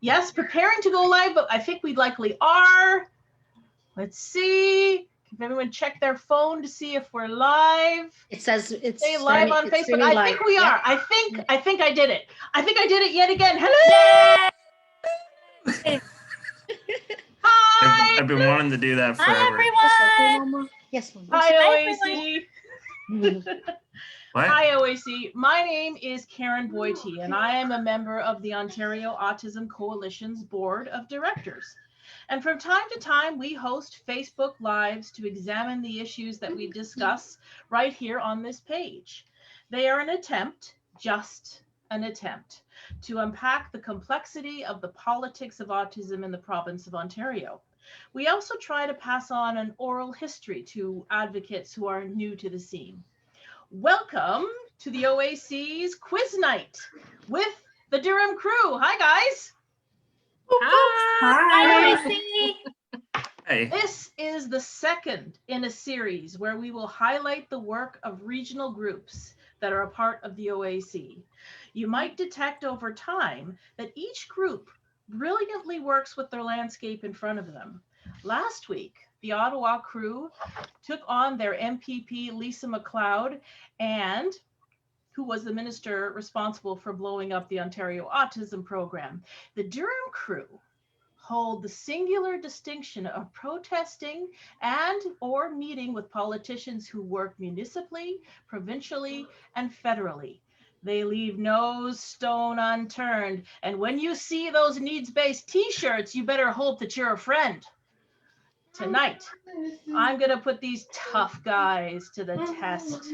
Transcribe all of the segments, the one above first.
Yes, preparing to go live, but I think we likely are. Let's see. Can everyone check their phone to see if we're live? It says it's live on Facebook. I think we are. I think I did it. I think I did it yet again. Hello. Yay! Hi. I've been wanting to do that forever. Hi, everyone. Yes, Mama. Hi, OAC. What? Hi, OAC. My name is Karen Boite, and I am a member of the Ontario Autism Coalition's Board of Directors. And from time to time, we host Facebook Lives to examine the issues that we discuss right here on this page. They are an attempt, just an attempt, to unpack the complexity of the politics of autism in the province of Ontario. We also try to pass on an oral history to advocates who are new to the scene. Welcome to the OAC's Quiz Night with the Durham Crew. Hi, guys. Hi. Hey. This is the second in a series where we will highlight the work of regional groups that are a part of the OAC. You might detect over time that each group brilliantly works with their landscape in front of them. Last week, the Ottawa Crew took on their MPP Lisa MacLeod, and who was the minister responsible for blowing up the Ontario Autism Program. The Durham Crew hold the singular distinction of protesting and or meeting with politicians who work municipally, provincially, and federally. They leave no stone unturned. And when you see those needs-based t-shirts, you better hope that you're a friend. Tonight, I'm gonna put these tough guys to the test.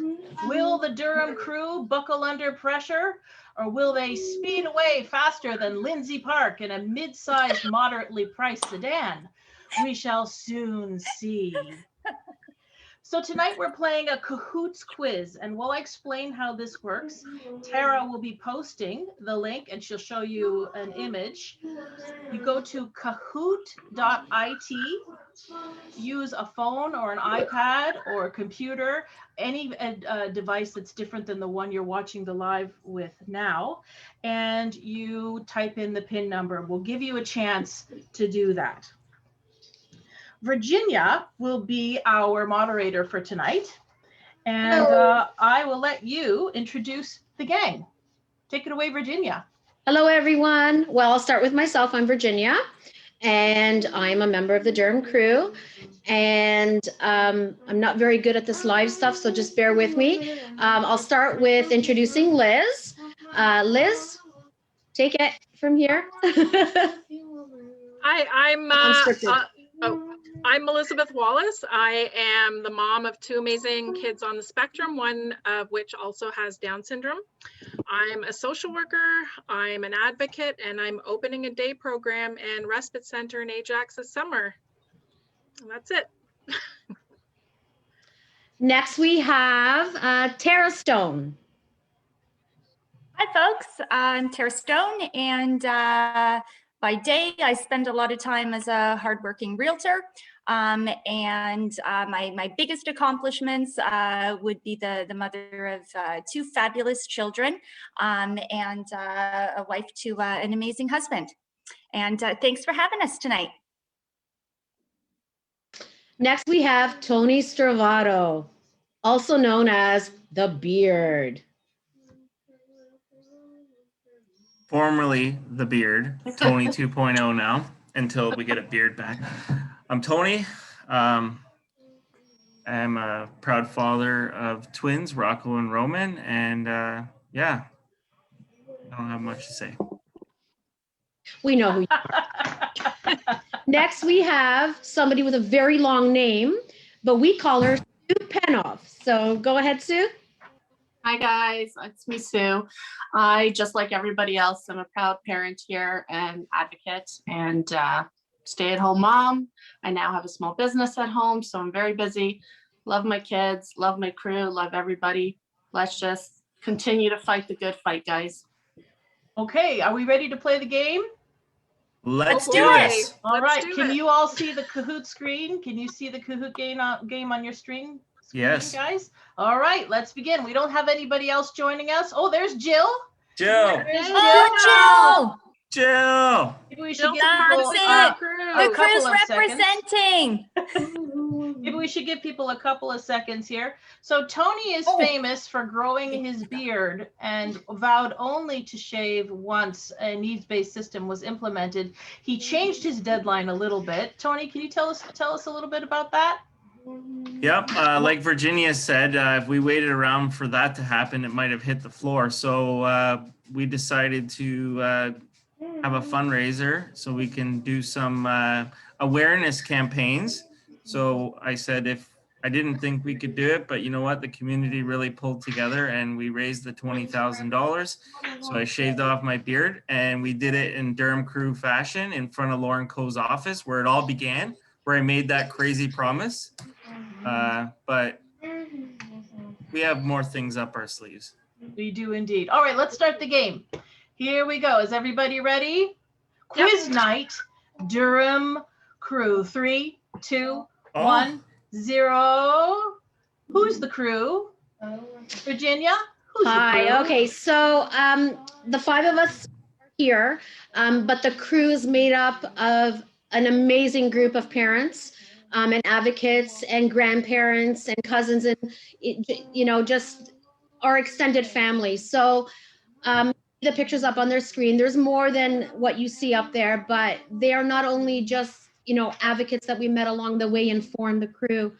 Will the Durham Crew buckle under pressure, or will they speed away faster than Lindsay Park in a mid-sized, moderately priced sedan? We shall soon see. So tonight we're playing a Cahoots quiz, and while I explain how this works, Tara will be posting the link and she'll show you an image. You go to kahoot.it, use a phone or an iPad or a computer, any device that's different than the one you're watching the live with now, and you type in the PIN number. We'll give you a chance to do that. Virginia will be our moderator for tonight, and I will let you introduce the gang. Take it away, Virginia. Hello, everyone. Well, I'll start with myself. I'm Virginia, and I'm a member of the Durham Crew. And I'm not very good at this live stuff, so just bear with me. I'll start with introducing Liz. Liz, take it from here. Hi, I'm Elizabeth Wallace. I am the mom of two amazing kids on the spectrum, one of which also has Down syndrome. I'm a social worker, I'm an advocate, and I'm opening a day program and respite center in Ajax this summer. And that's it. Next, we have Tara Stone. Hi, folks. I'm Tara Stone, and by day, I spend a lot of time as a hardworking realtor. My biggest accomplishments would be the mother of two fabulous children and a wife to an amazing husband. And thanks for having us tonight. Next, we have Tony Stervato, also known as the Beard. Formerly the Beard, Tony 2.0 now, until we get a beard back. I'm Tony. I'm a proud father of twins, Rocco and Roman, and yeah, I don't have much to say. We know who you are. Next, we have somebody with a very long name, but we call her Sue Penoff. So go ahead, Sue. Hi guys, it's me, Sue. I, just like everybody else, I'm a proud parent here and advocate and stay-at-home mom. I now have a small business at home, so I'm very busy. Love my kids, love my crew, love everybody. Let's just continue to fight the good fight, guys. Okay, are we ready to play the game? Let's Okay. do this. All Let's right, do can it. you all see the Kahoot screen? Can you see the Kahoot game on your screen, Yes. guys? All right, let's begin. We don't have anybody else joining us. Oh, there's Jill. Jill. There's Jill. Oh, Jill. Maybe we should Jill give people That's Crew. The a couple crew's of seconds. representing. Maybe we should give people a couple of seconds here. So Tony is famous for growing his beard and vowed only to shave once a needs-based system was implemented. He changed his deadline a little bit. Tony, can you tell us a little bit about that? Yep, like Virginia said, if we waited around for that to happen, it might have hit the floor. So we decided to have a fundraiser so we can do some awareness campaigns. So I said, if I didn't think we could do it, but you know what, the community really pulled together and we raised the $20,000. So I shaved off my beard and we did it in Durham Crew fashion in front of Lauren Coe's office where it all began, where I made that crazy promise. But we have more things up our sleeves. We do indeed. All right, let's start the game. Here we go. Is everybody ready? Quiz night, Durham Crew. 3, 2, 1, 0. Who's the crew? Virginia? Who's the crew? Hi. Okay. So the 5 of us are here, but the crew is made up of an amazing group of parents and advocates and grandparents and cousins and, you know, just our extended family. So the pictures up on their screen, there's more than what you see up there, but they are not only just, you know, advocates that we met along the way and formed the crew.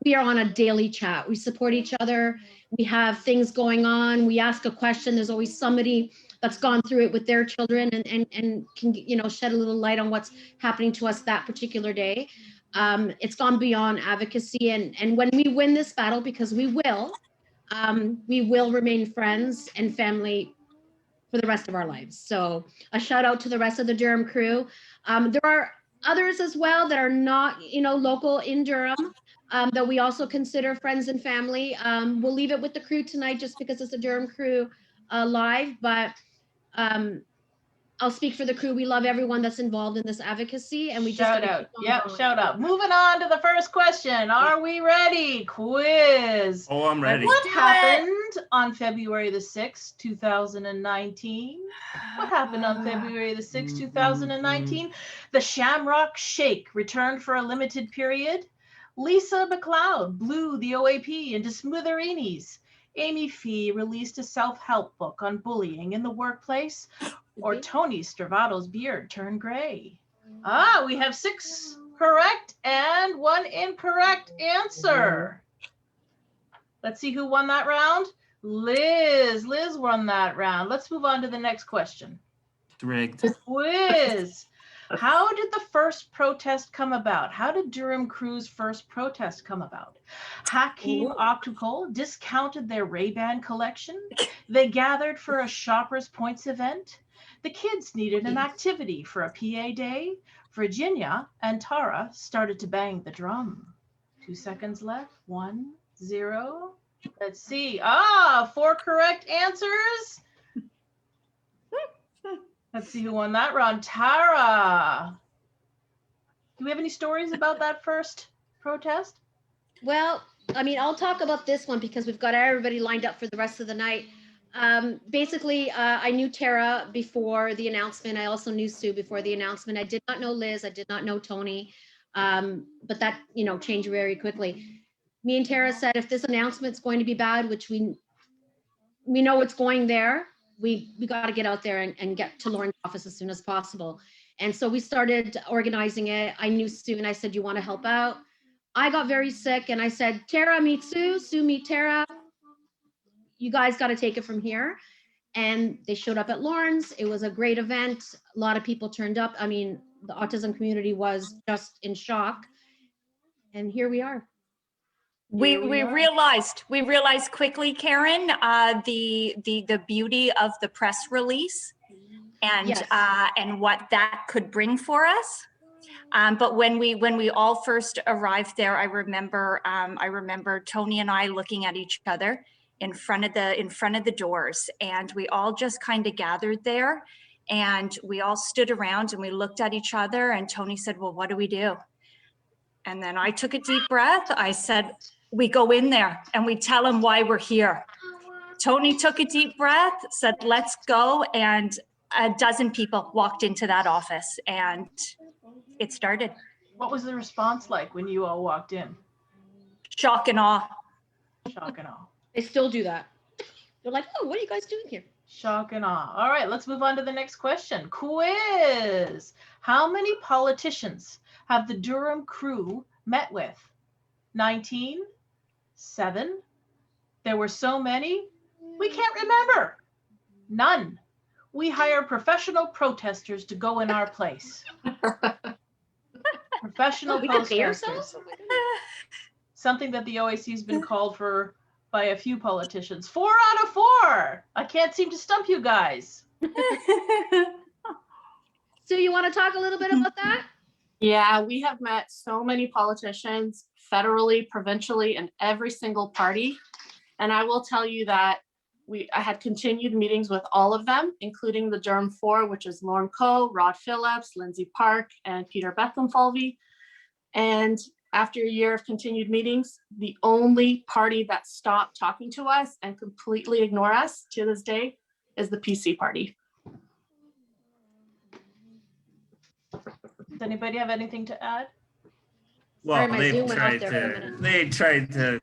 We are on a daily chat. We support each other. We have things going on. We ask a question. There's always somebody that's gone through it with their children and can, you know, shed a little light on what's happening to us that particular day. It's gone beyond advocacy. And when we win this battle, because we will remain friends and family for the rest of our lives. So a shout out to the rest of the Durham crew. There are others as well that are not, you know, local in Durham, that we also consider friends and family. We'll leave it with the crew tonight just because it's a Durham Crew live, but I'll speak for the crew. We love everyone that's involved in this advocacy, and we shout just out. Yep, shout out. Moving on to the first question. Are we ready? Quiz. Oh, I'm ready. What happened on February the 6th, 2019? What happened on February the 6th, 2019? The Shamrock Shake returned for a limited period. Lisa McLeod blew the OAP into smithereens. Amy Fee released a self-help book on bullying in the workplace. Or Tony Stervato's beard turned gray. We have 6 correct and 1 incorrect answer. Let's see who won that round. Liz won that round. Let's move on to the next question. Rigged. Quiz. How did the first protest come about? How did Durham Crew's first protest come about? Hakim Optical discounted their Ray-Ban collection. They gathered for a Shoppers Points event. The kids needed an activity for a PA day. Virginia and Tara started to bang the drum. 2 seconds left. 1, 0. Let's see. 4 correct answers. Let's see who won that round. Tara. Do we have any stories about that first protest? Well, I mean, I'll talk about this one because we've got everybody lined up for the rest of the night. Basically, I knew Tara before the announcement. I also knew Sue before the announcement. I did not know Liz. I did not know Tony. But that, you know, changed very quickly. Me and Tara said, if this announcement's going to be bad, which we know it's going there, we got to get out there and get to Lauren's office as soon as possible. And so we started organizing it. I knew Sue and I said, you want to help out? I got very sick and I said, Tara, meet Sue, Sue, meet Tara. You guys got to take it from here. And they showed up at Lauren's. It was a great event. A lot of people turned up. I mean, the autism community was just in shock. And here we are. We realized quickly, Karen, the beauty of the press release and Yes. And what that could bring for us. But when we all first arrived there, I remember Tony and I looking at each other in front of the doors, and we all just kind of gathered there, and we all stood around and we looked at each other, and Tony said, well, what do we do? And then I took a deep breath. I said, we go in there and we tell them why we're here. Tony took a deep breath, said, let's go. And a dozen people walked into that office and it started. What was the response like when you all walked in? Shock and awe. Shock and awe. They still do that. They're like, oh, what are you guys doing here? Shock and awe. All right, let's move on to the next question. Quiz. How many politicians have the Durham Crew met with? 19? 7? There were so many, we can't remember. None. We hire professional protesters to go in our place. Professional We can pay protesters. ourselves? Something that the OAC has been called for by a few politicians. 4 out of 4. I can't seem to stump you guys. So you want to talk a little bit about that? Yeah, we have met so many politicians federally, provincially, and every single party. And I will tell you that I had continued meetings with all of them, including the Durham 4, which is Lauren Coe, Rod Phillips, Lindsay Park, and Peter Bethlem-Falvey. And after a year of continued meetings, the only party that stopped talking to us and completely ignore us to this day is the PC party. Does anybody have anything to add? Well, Sorry, my they Zoom went out tried there for a to minute. they tried to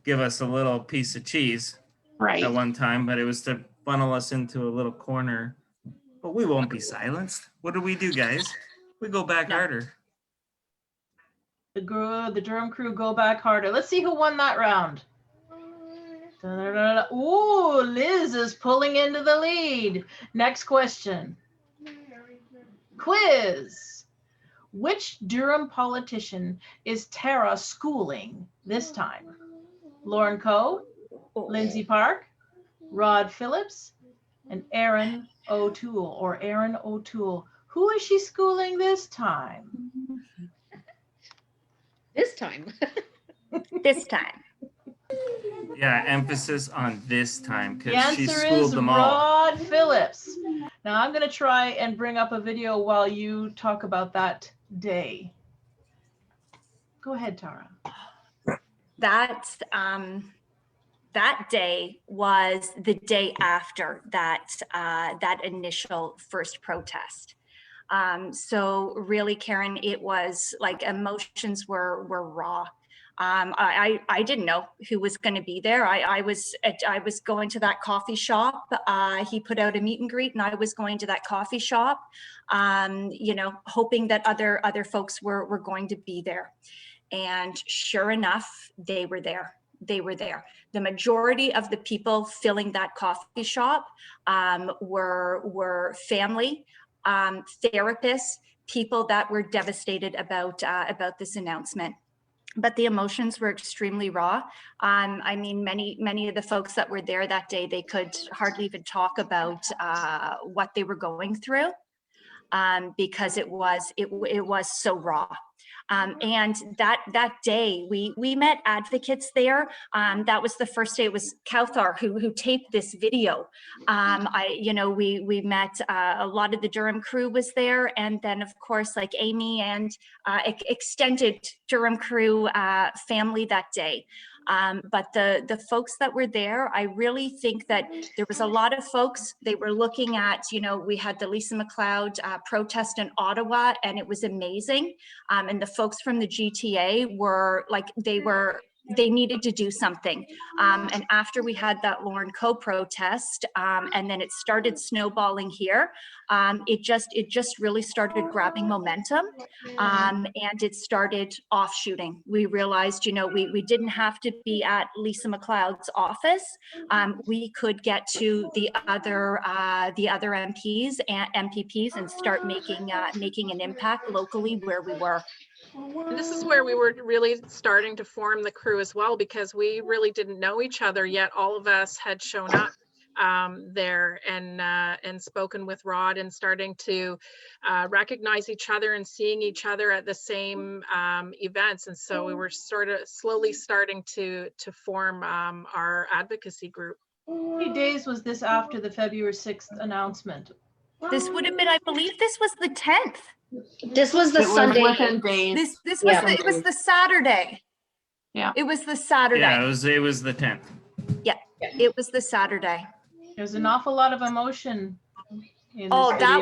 give us a little piece of cheese Right. at one time, but it was to funnel us into a little corner. But we won't be silenced. What do we do, guys? We go back No. harder. The Durham Crew go back harder. Let's see who won that round. Da-da-da-da. Ooh, Liz is pulling into the lead. Next question. Quiz. Which Durham politician is Tara schooling this time? Lauren Coe, Lindsay Park, Rod Phillips, and Aaron O'Toole. Who is she schooling this time? This time. This time. Yeah, emphasis on this time The because she answer schooled is them all. Rod Phillips. Now I'm going to try and bring up a video while you talk about that Go ahead, Tara. That day was the day after that initial first protest. So really, Karen, it was like emotions were raw. I didn't know who was going to be there. I was going to that coffee shop. He put out a meet and greet, and I was going to that coffee shop, hoping that other folks were going to be there. And sure enough, they were there. The majority of the people filling that coffee shop were family, therapists, people that were devastated about this announcement. But the emotions were extremely raw. I mean, many of the folks that were there that day, they could hardly even talk about what they were going through because it was so raw. And that day we met advocates there. That was the first day. It was Kauthar who taped this video. We met a lot of the Durham Crew was there, and then of course like Amy and extended Durham Crew family that day. But the folks that were there, I really think that there was a lot of folks, they were looking at, we had the Lisa MacLeod protest in Ottawa, and it was amazing. And the folks from the GTA were like, they needed to do something. And after we had that Lauren Coe protest, and then it started snowballing here, it just really started grabbing momentum, and it started offshooting. We realized, we didn't have to be at Lisa MacLeod's office. We could get to the other MPs and MPPs and start making an impact locally where we were. And this is where we were really starting to form the crew as well, because we really didn't know each other yet. All of us had shown up there and spoken with Rod and starting to recognize each other and seeing each other at the same events. And so we were sort of slowly starting to form our advocacy group. How many days was this after the February 6th announcement? This would have been, I believe this was the 10th. This was the It was Sunday. within days. This was Yeah. it was the Saturday. Yeah. It was the Saturday. Yeah, it was the 10th. It was the Saturday. There's an awful lot of emotion in Oh, this that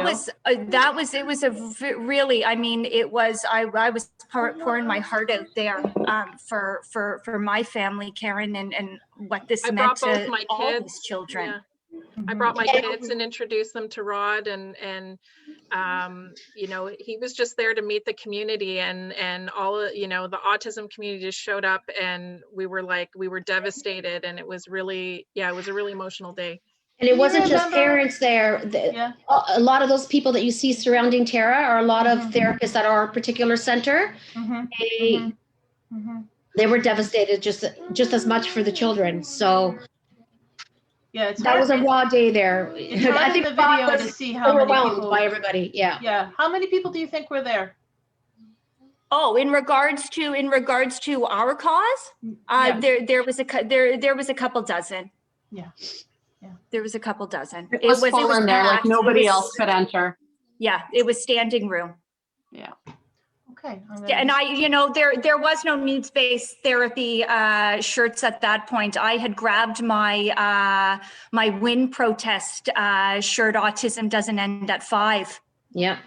video? was, it was a really, I mean, it was, I was pouring my heart out there for my family, Karen, and what this I meant brought both to my all kids. these children. Yeah. I Mhm. brought my kids and introduced them to Rod, and you know, he was just there to meet the community, and all, you know, the autism community just showed up, and we were devastated, and it was really, yeah, it was a really emotional day. And it Do you wasn't just remember- parents there. Yeah. A lot of those people that you see surrounding Tara are a lot of Mhm. therapists at our particular center. Mhm. They, Mhm. they were devastated just as much for the children. So Yeah, it's that hard. was a raw day there. It's hard I in think the Rod video was to see how many overwhelmed people. by everybody. Yeah. Yeah, how many people do you think were there? Oh, in regards to our cause, Yeah. there was a couple dozen. Yeah. There was a couple dozen. It was full in there, like packed. It nobody was- else could enter. Yeah, it was standing room. Yeah. Okay. I'm gonna Yeah, and just- I, you know, there was no needs-based therapy shirts at that point. I had grabbed my my win protest shirt, "Autism doesn't end at 5." Yeah.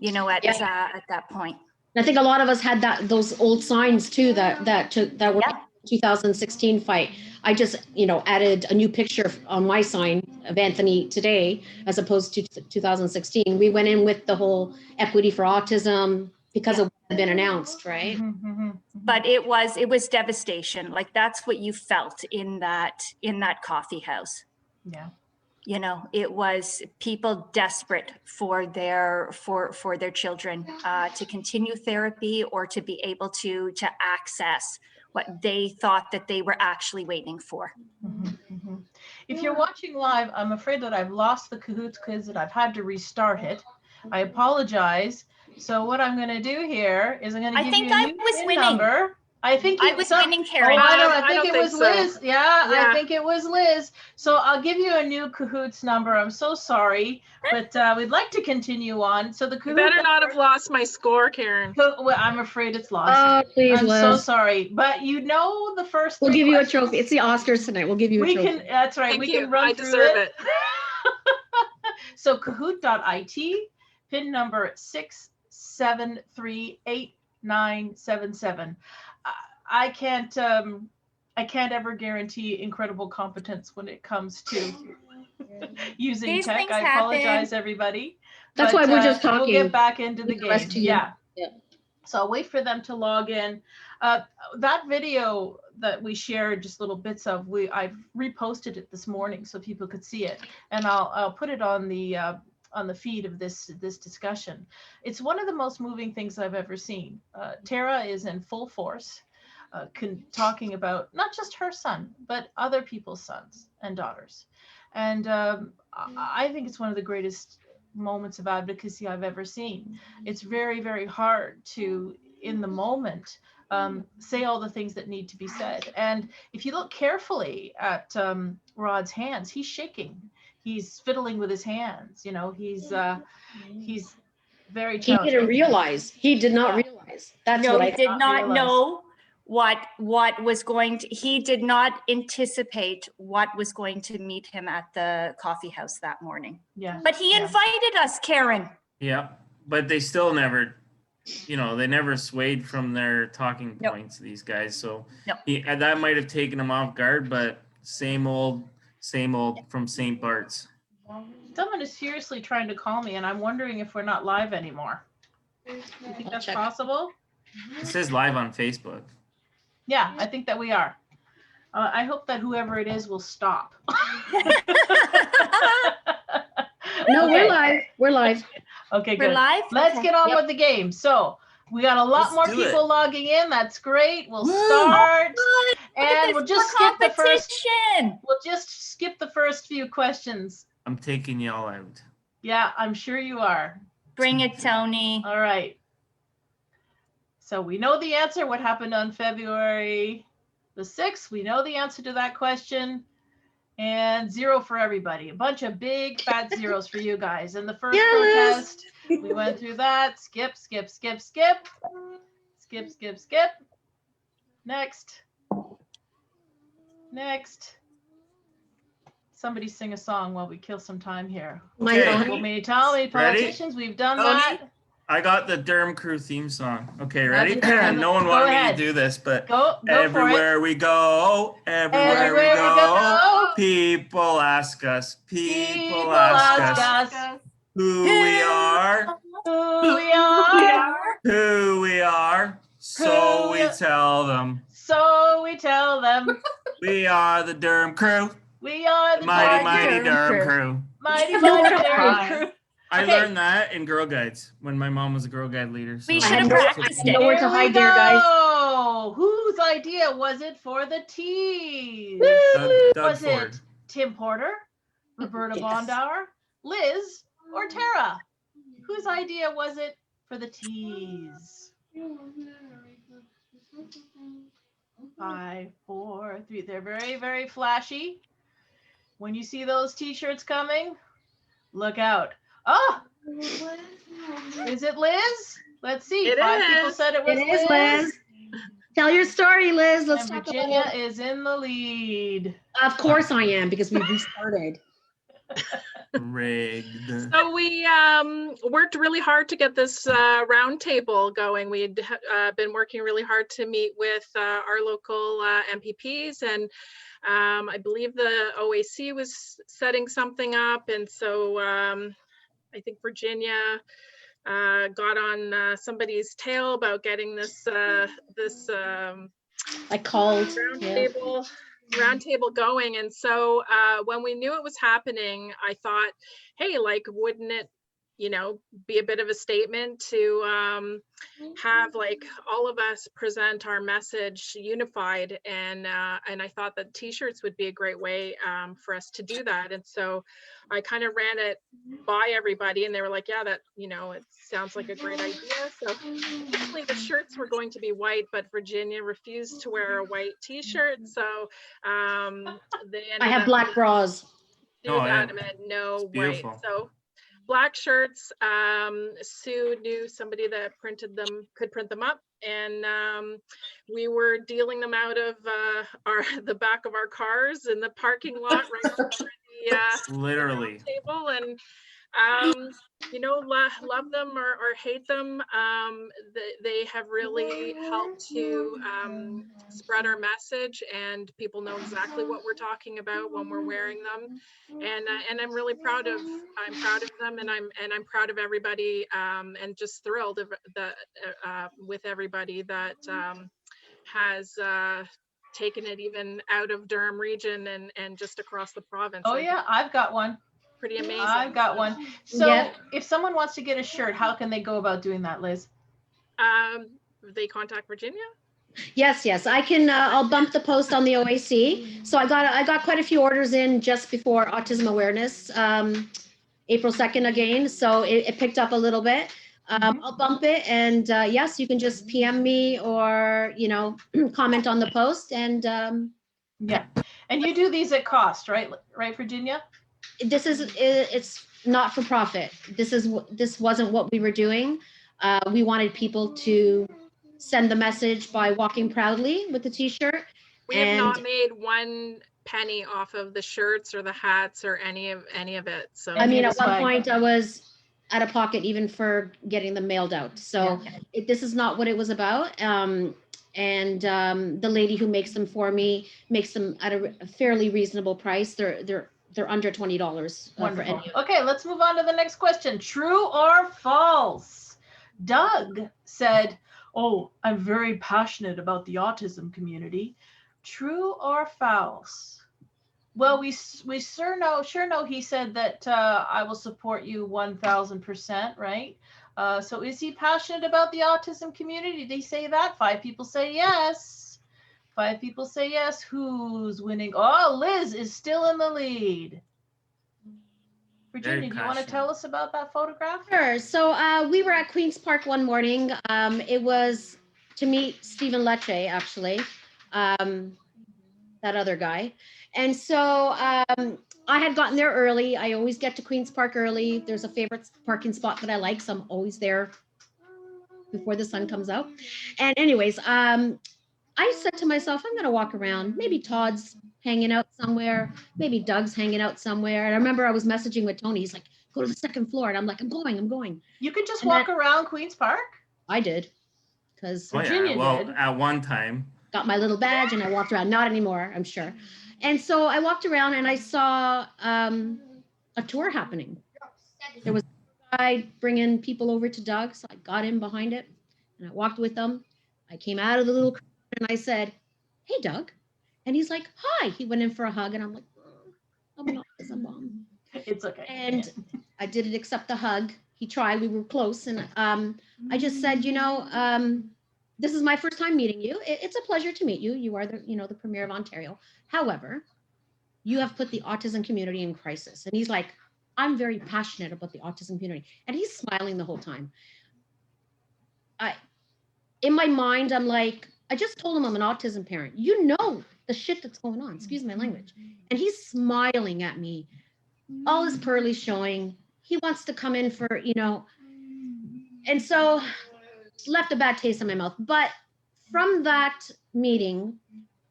You know, at Yeah. at that point. And I think a lot of us had those old signs too that were Yeah. 2016 fight. I just, added a new picture on my sign of Anthony today, as opposed to 2016. We went in with the whole equity for autism because of what had been announced, right? Mhm, mhm, mhm. But it was devastation. Like, that's what you felt in that coffee house. Yeah. You know, it was people desperate for their children to continue therapy, or to be able to access what they thought that they were actually waiting for. Mhm, mhm. If you're watching live, I'm afraid that I've lost the Cahoots quiz and I've had to restart it. I apologize. So what I'm going to do here is I'm going to I give think you a I new was pin winning. number. I think I you- was some- winning, Oh, Karen. I don't. I I think don't it think was so. Liz. Yeah, Yeah. I think it was Liz. So I'll give you a new Cahoots number. I'm so sorry, but we'd like to continue on. So the You Cahoot better not number- have lost my score, Karen. Well, I'm afraid it's lost. Oh, please, I'm so Liz. sorry, but the first. We'll three give you a questions. trophy. It's the Oscars tonight. We'll give you a We trophy. can. That's right. Thank we you. can run I through deserve it. So Kahoot.it, pin number 6738977. I can't ever guarantee incredible competence when it comes to using These tech. things I apologize, everybody. That's But, why we're just We'll talking. get back into the Leave the rest game. to you. Yeah. Yeah. So I'll wait for them to log in. That video that we shared just little bits of, I've reposted it this morning so people could see it, and I'll put it on the feed of this discussion. It's one of the most moving things I've ever seen. Tara is in full force, talking about not just her son, but other people's sons and daughters. And I think it's one of the greatest moments of advocacy I've ever seen. It's very, very hard to, in the moment, say all the things that need to be said. And if you look carefully at Rod's hands, he's shaking. He's fiddling with his hands. He's very He challenged. didn't realize. He did not Yeah. realize. That's No, what he I did not not realize. know what was going to, he did not anticipate what was going to meet him at the coffee house that morning. Yeah. But he Yeah. invited us, Karen. Yeah, but they still never, they never swayed from their talking No. points, these guys. So No. and that might have taken him off guard, but same old from St. Bart's. Someone is seriously trying to call me, and I'm wondering if we're not live anymore. Do you think I'll that's check. possible? It says live on Facebook. Yeah, I think that we are. I hope that whoever it is will stop. No, Okay. we're live. We're live. Okay, We're good. live? Let's Okay. get on Yep. with the game. So we got a lot Let's more do people it. logging in. That's great. We'll Woo! start, Look at and this we'll just more skip the first. competition. We'll just skip the first few questions. I'm taking y'all out. Yeah, I'm sure you are. Bring it, Tony. All right. So we know the answer. What happened on February the 6th? We know the answer to that question. And 0 for everybody. A bunch of big fat zeros for you guys. And the first Yes. protest, we went through that. Skip, skip, skip, skip. Skip, skip, skip. Next. Next. somebody sing a song while we kill some time here. My Okay. own- Well, tell me, politicians, we've done that. I got the Durham Crew theme song. Okay, ready? That's- No one go wanted me ahead. to do this, but Go for it. everywhere we go, everywhere we go, people ask us, people ask us who we are, Who we are. who we are. So we tell them, So we tell them we are the Durham Crew, we are the mighty Durham Durham Crew. Crew. mighty No, Durham Crew. I Okay. learned that in Girl Guides when my mom was a Girl Guide leader. We so- should have practiced it. Nowhere to hide there, guys. Whose idea was it for the teas? Doug Was Ford. it Tim Porter, Roberta Yes. Bondauer, Liz, or Tara? Whose idea was it for the teas? 5, 4, 3. They're very, very flashy. When you see those t-shirts coming, look out. Oh, is it Liz? Let's see. It 5 people is. said it was It is Liz. Tell your story, Liz. Let's And talk Virginia about it. is in the lead. Of course I am, because we restarted. Rigged. So we worked really hard to get this round table going. We'd been working really hard to meet with our local MPPs, and I believe the OAC was setting something up. And so I think Virginia got on somebody's tail about getting this I called. Yeah. round table going. And so when we knew it was happening, I thought, hey, like, wouldn't it, be a bit of a statement to have like all of us present our message unified, and I thought that t-shirts would be a great way for us to do that. And so I kind of ran it by everybody, and they were like, yeah, that, it sounds like a great idea. So initially the shirts were going to be white, but Virginia refused to wear a white t-shirt. So they ended I have up black bras. do Oh, that, yeah. and meant no It's white. beautiful. So black shirts. Sue knew somebody that could print them up, and we were dealing them out of the back of our cars in the parking lot right before the Literally. table. And love them or hate them, they have really helped to spread our message, and people know exactly what we're talking about when we're wearing them. And I'm really proud of them, and I'm proud of everybody, and just thrilled with everybody that has taken it even out of Durham region and just across the province. Oh I yeah, think I've got one. pretty amazing. I've got one. So Yeah. if someone wants to get a shirt, how can they go about doing that, Liz? They contact Virginia. Yes. I can. I'll bump the post on the OAC. So I got quite a few orders in just before Autism Awareness, April 2nd again. So it picked up a little bit. I'll bump it, and yes, you can just PM me or comment on the post, and Yeah. And you do these at cost, right? Right, Virginia? it's not for profit. This wasn't what we were doing. We wanted people to send the message by walking proudly with the t-shirt. We have not And- made one penny off of the shirts or the hats or any of it. So I mean, the at one swag. point I was out of pocket even for getting them mailed out. So this is not what it was about. The lady who makes them for me makes them at a fairly reasonable price. They're under $20 for Wonderful. any. Okay, let's move on to the next question. True or false? Doug said, "Oh, I'm very passionate about the autism community." True or false? Well, we sure know he said that I will support you 1,000%, right? So is he passionate about the autism community? Did he say that? 5 people say yes. 5 people say yes. Who's winning? Oh, Liz is still in the lead. Virginia, do you want to tell us about that photograph? Sure. So we were at Queen's Park one morning. It was to meet Stephen Lecce, actually, that other guy. And so I had gotten there early. I always get to Queen's Park early. There's a favorite parking spot that I like, so I'm always there before the sun comes out. And anyways, I said to myself, I'm going to walk around. Maybe Todd's hanging out somewhere. Maybe Doug's hanging out somewhere. And I remember I was messaging with Tony. He's like, go to the second floor. And I'm like, I'm going. You could just And walk around Queen's Park. I did, because Oh, yeah. Virginia Well, did. at one time. got my little badge and I walked around. Not anymore, I'm sure. And so I walked around and I saw a tour happening. There was a guy bringing people over to Doug, so I got in behind it and I walked with them. I came out of the little crowd and I said, hey, Doug. And he's like, hi. He went in for a hug and I'm like, oh, I'm an autism mom. It's okay. And I didn't accept the hug. He tried, we were close. And I just said, this is my first time meeting you. It's a pleasure to meet you. You are the Premier of Ontario. However, you have put the autism community in crisis. And he's like, I'm very passionate about the autism community. And he's smiling the whole time. In my mind, I'm like, I just told him I'm an autism parent. You know the shit that's going on, excuse my language. And he's smiling at me, all his pearly showing. He wants to come in for, and so left a bad taste in my mouth. But from that meeting,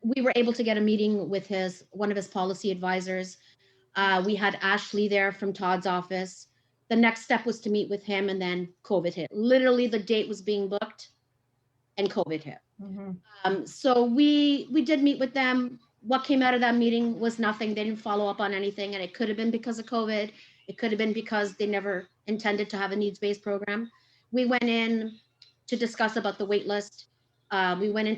we were able to get a meeting with one of his policy advisors. We had Ashley there from Todd's office. The next step was to meet with him, and then COVID hit. Literally, the date was being booked and COVID hit. Mm-hmm. So we did meet with them. What came out of that meeting was nothing. They didn't follow up on anything, and it could have been because of COVID. It could have been because they never intended to have a needs-based program. We went in to discuss about the wait list. We went in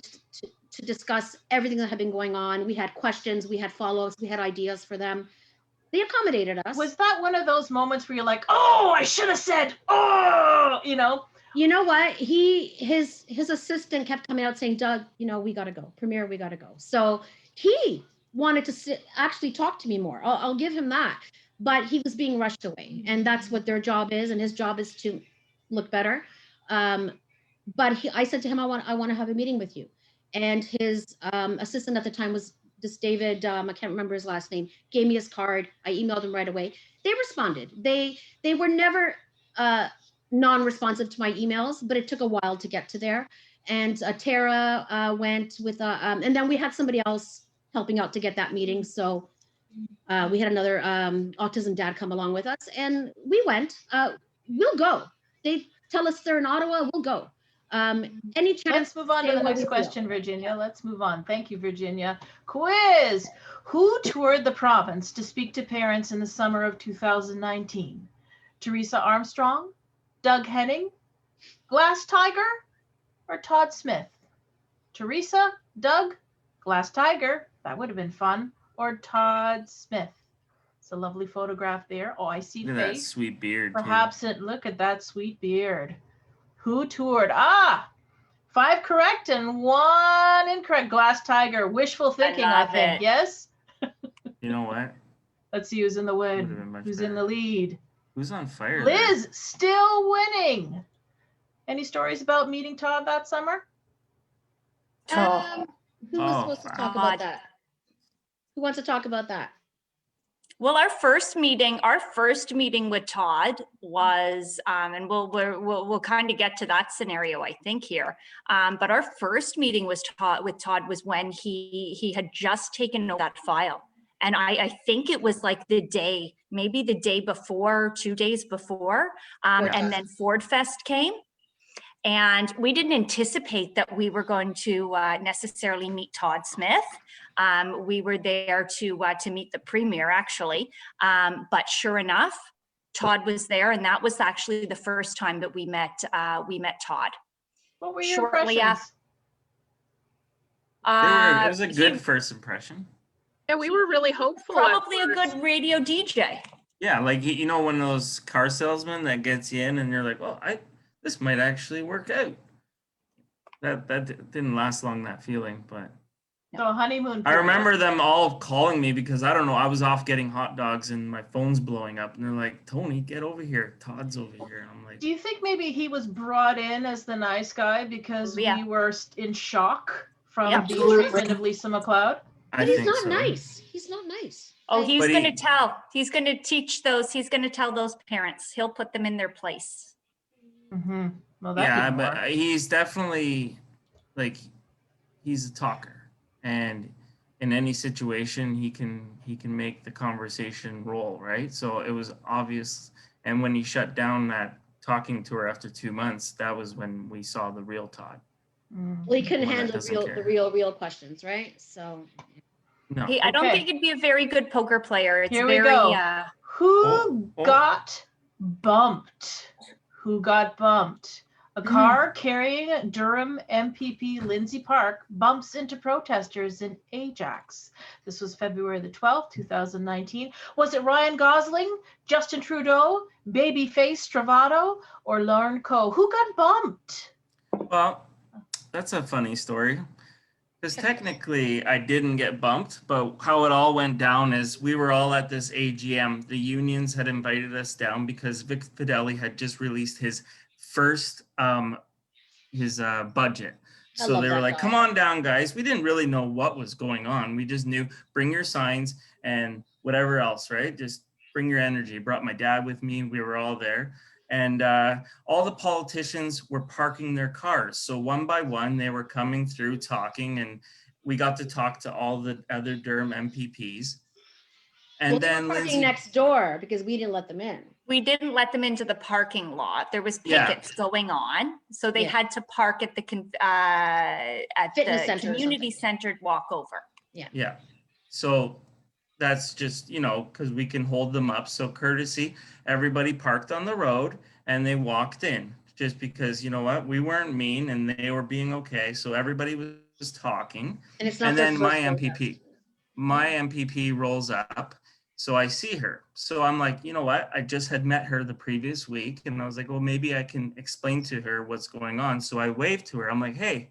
to discuss everything that had been going on. We had questions, we had follow-ups, we had ideas for them. They accommodated us. Was that one of those moments where you're like, oh, I should have said, oh, You know what? His assistant kept coming out saying, Doug, we got to go. Premier, we got to go. So he wanted to actually talk to me more. I'll give him that. But he was being rushed away. And that's what their job is. And his job is to look better. But I said to him, I want to have a meeting with you. And his assistant at the time was this David, I can't remember his last name, gave me his card. I emailed him right away. They responded. They were never non-responsive to my emails, but it took a while to get to there. And Tara went with, and then we had somebody else helping out to get that meeting. So we had another autism dad come along with us, and we went. We'll go. They tell us they're in Ottawa, we'll go. Any chance? Let's move on to the next question, Virginia. Let's move on. Thank you, Virginia. Quiz. Who toured the province to speak to parents in the summer of 2019? Teresa Armstrong, Doug Henning, Glass Tiger, or Todd Smith? Teresa, Doug, Glass Tiger, that would have been fun, or Todd Smith. It's a lovely photograph there. Oh, I see Look at that face. sweet beard. Perhaps look at that sweet beard. Who toured? 5 correct and 1 incorrect. Glass Tiger. Wishful thinking, I think. Yes? You know what? Let's see who's in the Would've win. been much Who's better. in the lead? Who's on fire? Liz, still winning. Any stories about meeting Todd that summer? Who was supposed to talk about Todd. that? Who wants to talk about that? Well, our first meeting with Todd was, and we'll kind of get to that scenario, I think here. But our first meeting with Todd was when he had just taken over that file, and I think it was like maybe the day before, 2 days before, and then Ford Fest came. And we didn't anticipate that we were going to necessarily meet Todd Smith. We were there to meet the Premier, actually. But sure enough, Todd was there, and that was actually the first time that we met Todd. What were your Shortly impressions? after, It was a good first impression. Yeah, we were really hopeful. at probably a first. good radio DJ. Yeah, like one of those car salesmen that gets you in, and you're like, well, this might actually work out. That didn't last long, that feeling, but So honeymoon. I period. remember them all calling me because I don't know, I was off getting hot dogs and my phone's blowing up, and they're like, Tony, get over here. Todd's over here. And I'm like, Do you think maybe he was brought in as the nice guy because Yeah. we were in shock from Yeah. the treatment of Lisa McLeod? I But he's think not so. nice. He's not nice. Oh, he's But going to tell. He's going to tell those parents. He'll put them in their place. Mm-hmm. Well, that Yeah, didn't but work. he's definitely he's a talker, and in any situation, he can make the conversation roll, right? So it was obvious. And when he shut down that talking to her after 2 months, that was when we saw the real Todd. Well, he couldn't One that handle doesn't the care. real questions, right? So No. I don't Okay. think he'd be a very good poker player. It's Here we very, go. Who Oh. got bumped? Who got bumped? A car carrying Durham MPP Lindsay Park bumps into protesters in Ajax. This was February the 12th, 2019. Was it Ryan Gosling, Justin Trudeau, Babyface Stervato, or Lauren Coe? Who got bumped? Well, that's a funny story. Because technically I didn't get bumped, but how it all went down is we were all at this AGM. The unions had invited us down because Vic Fideli had just released his first budget. I So love they were that like, guy. come on down, guys. We didn't really know what was going on. We just knew bring your signs and whatever else, right? Just bring your energy. Brought my dad with me. We were all there. And all the politicians were parking their cars. So one by one, they were coming through talking, and we got to talk to all the other Durham MPPs. And well, they then were parking Lindsay, next door because we didn't let them in. we didn't let them into the parking lot. There was Yeah. pickets going on. So they Yeah. had to park at the Fitness the center or community something. centered walkover. yeah. So that's just, because we can hold them up. So courtesy, everybody parked on the road and they walked in just because, you know what, we weren't mean and they were being okay. So everybody was talking. And it's not And their then first my MPP rolls up. So I see her. So I'm like, you know what? I just had met her the previous week. And I was like, well, maybe I can explain to her what's going on. So I waved to her. I'm like, hey.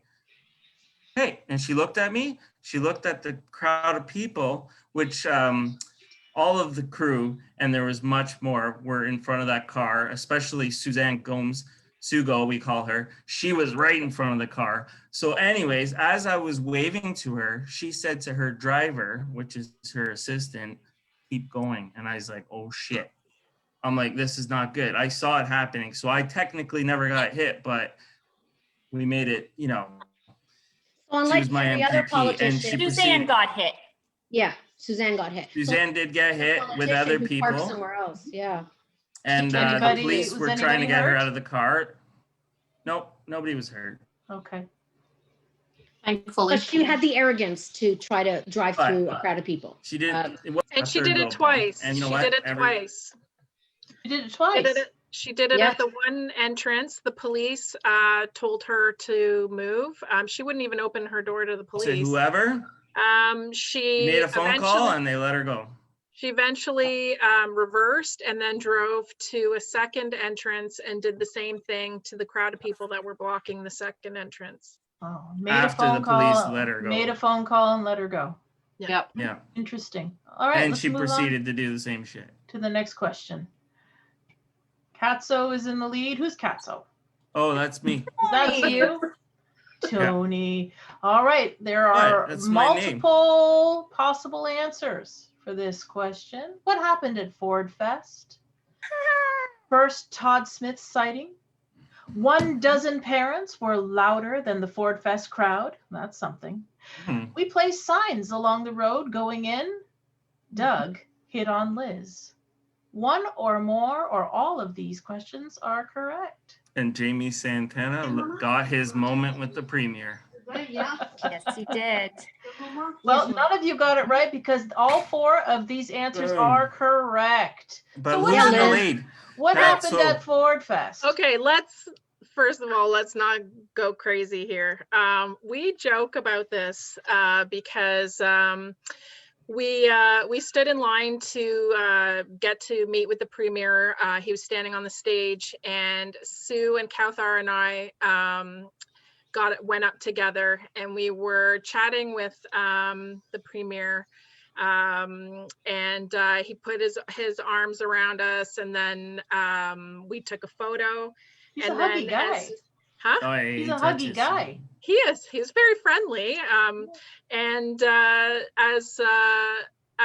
And she looked at me. She looked at the crowd of people, which all of the crew, and there was much more, were in front of that car, especially Suzanne Gomes, Sugo, we call her. She was right in front of the car. So anyways, as I was waving to her, she said to her driver, which is her assistant, keep going. And I was like, oh shit. I'm like, this is not good. I saw it happening. So I technically never got hit, but we made it, So she unlike was my every other MPP, politician, and she Suzanne proceeded. got hit. yeah, Suzanne got hit. Suzanne did get hit with Politician other who parked people, somewhere else. Yeah. and the Anybody- police was were trying to anybody get her hurt? out of the car. Nope, nobody was hurt. Okay. Thankfully. But she had the arrogance to try to drive But- through a crowd of people. She did. It was And a she third did row it bump. twice. And you know She what? did it twice. You did it twice. She did it Yeah. at the one entrance. The police told her to move. She wouldn't even open her door to the Say police. whoever She made a phone call eventually- and they let her go. She eventually reversed and then drove to a second entrance and did the same thing to the crowd of people that were blocking the second entrance. Oh, made After a the phone police call. let her go. Made a phone call and let her go. Yep. Yeah, Interesting. All right, and let's she move proceeded to do the same shit. on to the next question. Katso is in the lead. Who's Katso? Oh, that's me. Is that Tony. you? Tony. All right, there are That's my name. multiple possible answers for this question. What happened at Ford Fest? First Todd Smith sighting. 12 parents were louder than the Ford Fest crowd. That's something. Hmm. We placed signs along the road going in. Doug hit on Liz. One or more or all of these questions are correct. And Jamie Santana got his moment with the premier. Yes, he did. Well, none of you got it right because all 4 of these answers Boom. are correct. But what who's in the happened? lead? What That's happened so- at Ford Fest? Okay, first of all, let's not go crazy here. We joke about this because we stood in line to get to meet with the premier. He was standing on the stage, and Sue and Kauthar and I went up together, and we were chatting with the premier. And he put his arms around us, and then we took a photo. He's and a huggy then guy. Oh, yeah, He's he a huggy touches guy. you.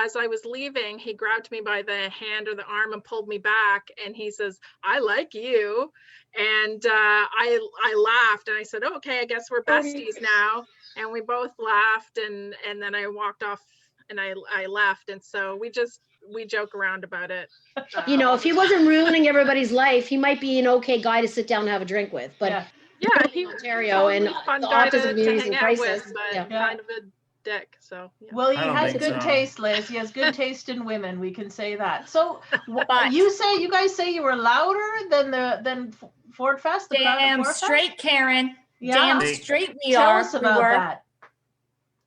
as I was leaving, he grabbed me by the hand or the arm and pulled me back. And he says, "I like you." And I laughed and I said, "Oh, okay, I guess we're besties now." And we both laughed, and then I walked off and I left. And so we joke around about it. You know, all if the he time. wasn't ruining everybody's life, he might be an okay guy to sit down and have a drink with. But Yeah. Yeah, he Ontario and totally fun the guy autism to community is hang in out crisis. with, but Yeah. kind of a dick. So yeah. Well, he I don't has think good so. taste, Liz. He has good taste in women. We can say that. So But- you guys say you were louder than Ford Fest, the crowd at Damn Ford Fest? straight, Karen. Yeah. Damn They- straight we Tell are. us We about were. that.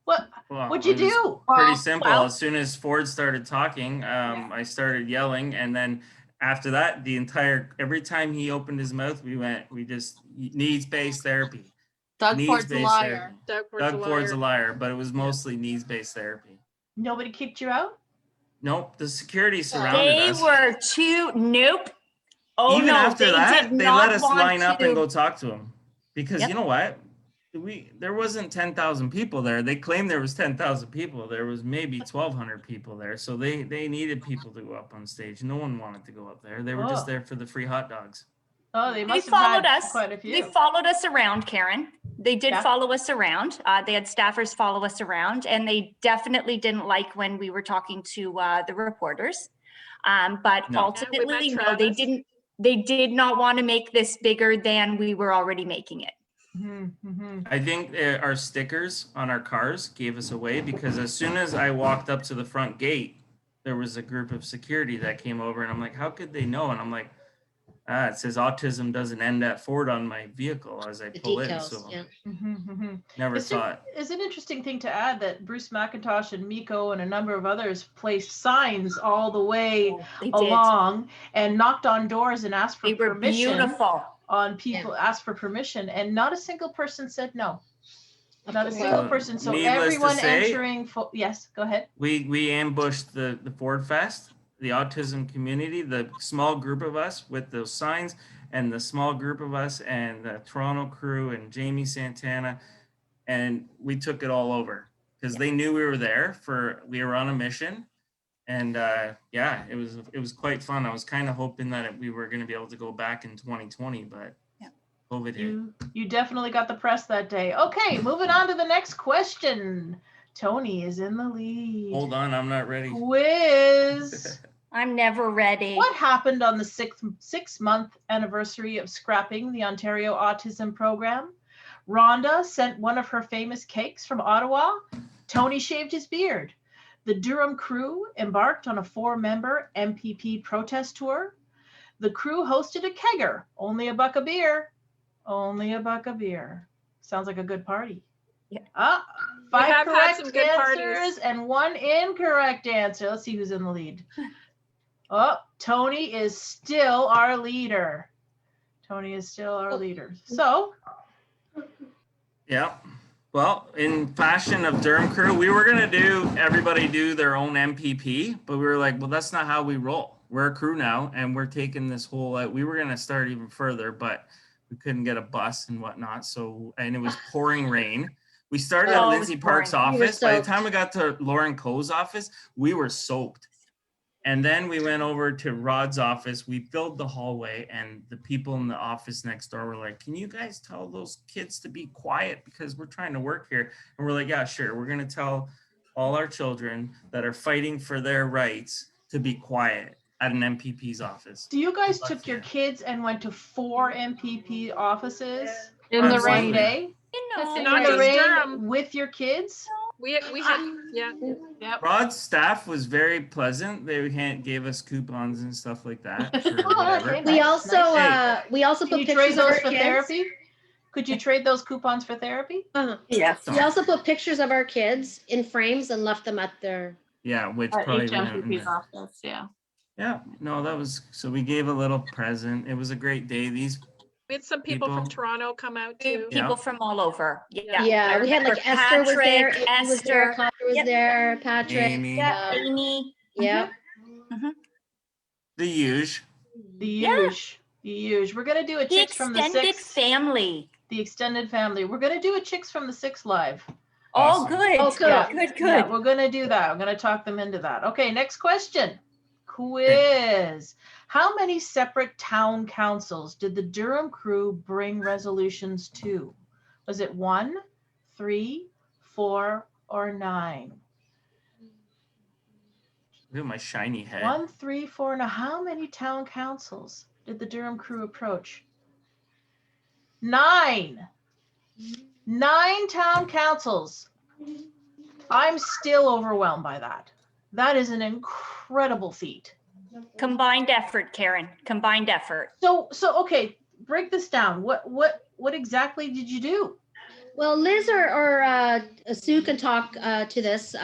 What Well, what'd you it was do? Pretty Well, simple. well- As soon as Ford started talking, I started yelling, and then after that, every time he opened his mouth, we just needs-based therapy. Doug Ford's a Needs-based liar. therapy. Doug Doug Ford's a liar. liar, but it was mostly needs-based therapy. Nobody kicked you out? Nope, the security surrounded They us. were too, nope. Oh Even no, after they that, did they not let us want line up to. and go talk to him. Because Yep. you know what? There wasn't 10,000 people there. They claimed there was 10,000 people. There was maybe 1,200 people there. So they needed people to go up on stage. No one wanted to go up there. They were just Oh. there for the free hot dogs. Oh, they They must have followed had us. quite a They few. followed us around, Karen. They did Yeah. follow us around. They had staffers follow us around, and they definitely didn't like when we were talking to the reporters. But No. ultimately, Yeah, we met no, they Travis. didn't. They did not want to make this bigger than we were already making it. Mm-hmm. I think our stickers on our cars gave us away because as soon as I walked up to the front gate, there was a group of security that came over, and I'm like, how could they know? And I'm like, it says autism doesn't end at Ford on my vehicle as I The pull in. decals, So yeah. never thought. It's an interesting thing to add that Bruce McIntosh and Miko and a number of others placed signs all the way They did. along and knocked on doors and asked for They were permission beautiful. on people, asked for permission, and not a single person said no. Not a single Well, person. So needless to everyone say- entering, yes, go ahead. We ambushed the Ford Fest, the autism community, the small group of us with those signs, and the small group of us and the Toronto crew and Jamie Santana, and we took it all over because they knew we were there we were on a mission, and yeah, it was quite fun. I was kind of hoping that we were going to be able to go back in 2020, but Yeah. COVID hit. You definitely got the press that day. Okay, moving on to the next question. Tony is in the lead. Hold on, I'm not ready. Quiz. I'm never ready. What happened on the six-month anniversary of scrapping the Ontario Autism Program? Rhonda sent one of her famous cakes from Ottawa. Tony shaved his beard. The Durham Crew embarked on a 4-member MPP protest tour. The crew hosted a kegger, only a buck of beer. Only a buck of beer. Sounds like a good party. Yeah. We 5 have had correct some good parties. answers and 1 incorrect answer. Let's see who's in the lead. Oh, Tony is still our leader. Tony is still our leader. So, Yeah. Well, in fashion of Durham Crew, we were going to everybody do their own MPP, but we were like, well, that's not how we roll. We're a crew now, and we're taking this whole, we were going to start even further, but we couldn't get a bus and whatnot. So, and it was pouring rain. We started at Oh, it Lindsay was Park's pouring. We were office. By the soaked. time we got to Lauren Coe's office, we were soaked. And then we went over to Rod's office. We filled the hallway, and the people in the office next door were like, can you guys tell those kids to be quiet because we're trying to work here? And we're like, yeah, sure. We're going to tell all our children that are fighting for their rights to be quiet at an MPP's office. do you guys took your kids and went to 4 MPP offices In on the one Absolutely. rain. day? You know, In Not the just rain Durham. with your kids? We had, yeah. Yep. Rod's staff was very pleasant. They gave us coupons and stuff like that. For Oh, whatever. okay. We Nice, also nice. we also Can put you trade pictures of those our for kids. therapy? Could you trade those coupons for therapy? Yes. We also put pictures of our kids in frames and left them at their. Yeah, which At probably each went in MPP's the- office, yeah. Yeah, no, that was, so we gave a little present. It was a great day. These, We had some people from People. Toronto come out too. Yeah. people from all over. Yeah, Yeah, I we had like remember Esther was there, Patrick, Amy was there, Esther, Claudia was Yep. there, Patrick. Amy, yeah, Amy. Yeah. the huge. The Yeah. huge. We're gonna do a The chicks from the extended six. family. The extended family. We're gonna do a chicks from the 6 live. Oh, Awesome. good. Oh, good. Yeah. Good, Yeah, good. we're gonna do that. I'm gonna talk them into that. Okay, next question. Quiz. How many separate town councils did the Durham Crew bring resolutions to? Was it 1, 3, 4, or 9? Look at my shiny head. 1, 3, 4, and how many town councils did the Durham Crew approach? 9. 9 town councils. I'm still overwhelmed by that. That is an incredible feat. Combined effort, Karen, combined effort. So okay, break this down. What exactly did you do? Well, Liz or Sue can talk to this.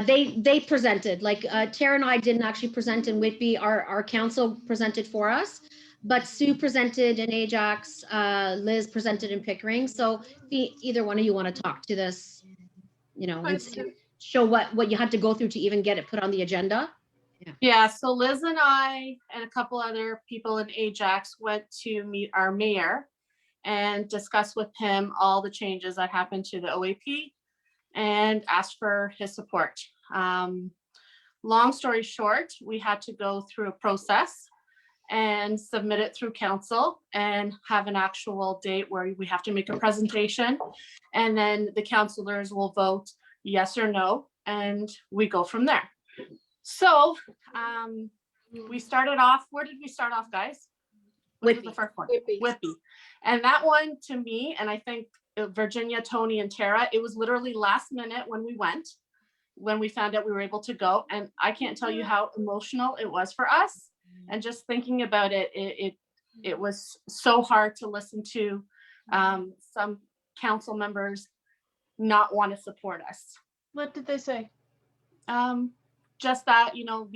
They presented, like Tara and I didn't actually present in Whitby. Our council presented for us, but Sue presented in Ajax, Liz presented in Pickering. So if either one of you want to talk to this, you know, and show what you had to go through to even get it put on the agenda. Yeah, so Liz and I and a couple other people in Ajax went to meet our mayor and discuss with him all the changes that happened to the OAP and asked for his support. Long story short, we had to go through a process and submit it through council and have an actual date where we have to make a presentation. And then the councilors will vote yes or no, and we go from there. So we started off, where did we start off, guys? What was the first one? Whitby. Whitby. And that one to me, and I think Virginia, Tony, and Tara, it was literally last minute when we went, when we found out we were able to go. And I can't tell you how emotional it was for us. And just thinking about it, it was so hard to listen to some council members not want to support us. What did they say? Just that, you know,